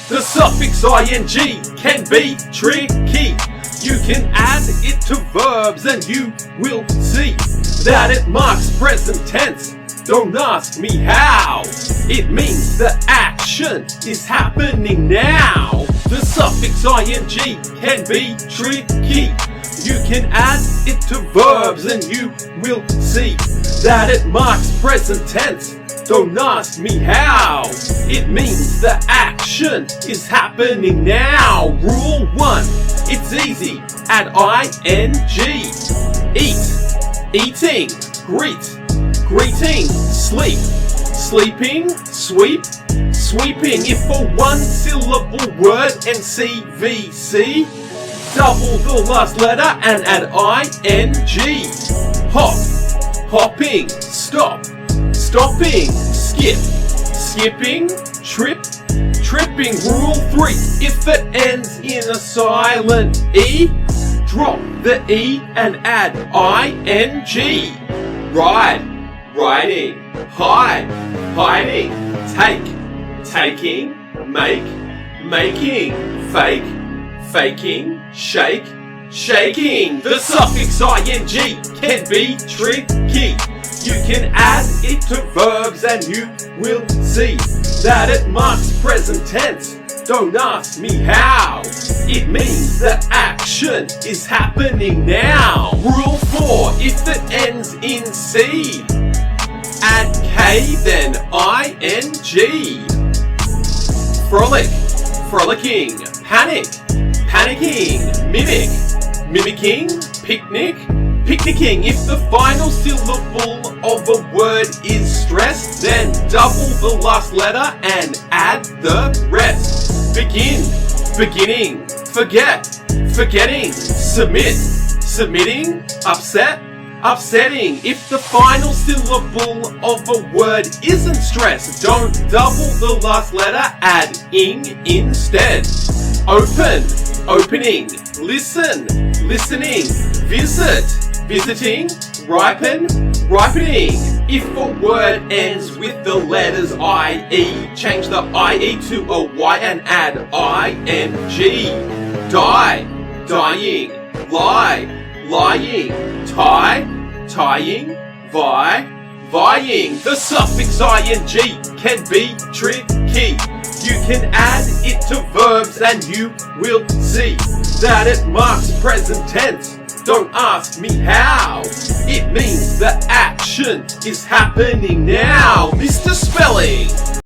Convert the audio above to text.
The suffix ing can be tricky. You can add it to verbs and you will see that it marks present tense. Don't ask me how. It means the action is happening now. The suffix ing can be tricky. You can add it to verbs and you will see that it marks present tense. Don't ask me how. It means the action is happening now. Rule 1. It's easy. Add ing. Eat, eating. Greet, greeting. Sleep, sleeping. Sweep, sweeping. If a one-syllable word and CVC, double the last letter and add ing. Hop, hopping. Stop, stopping. Skip, skipping. Trip, tripping. Rule 3. If it ends in a silent E, drop the E and add ing. Ride, riding. Hide, hiding. Take, taking. Make, making. Fake, faking. Shake, shaking. The suffix ing can be tricky. You can add it to verbs and you will see that it marks present tense. Don't ask me how. It means the action is happening now. Rule 4. If it ends in C, add K then ing. Frolic, frolicking. Panic, panicking. Mimic, mimicking. Picnic, picnicking. If the final syllable of a word is stressed, then double the last letter and add the rest. Begin, beginning. Forget, forgetting. Submit, submitting. Upset, upsetting. If the final syllable of a word isn't stressed, don't double the last letter, add ing instead. Open, opening. Listen, listening. Visit, visiting. Ripen, ripening. If a word ends with the letters IE, change the IE to a Y and add ing. Die, dying. Lie, lying. Tie, tying. Vi, vying. The suffix ing can be tricky. You can add it to verbs and you will see that it marks present tense. Don't ask me how. It means the action is happening now. Mr. Spelling.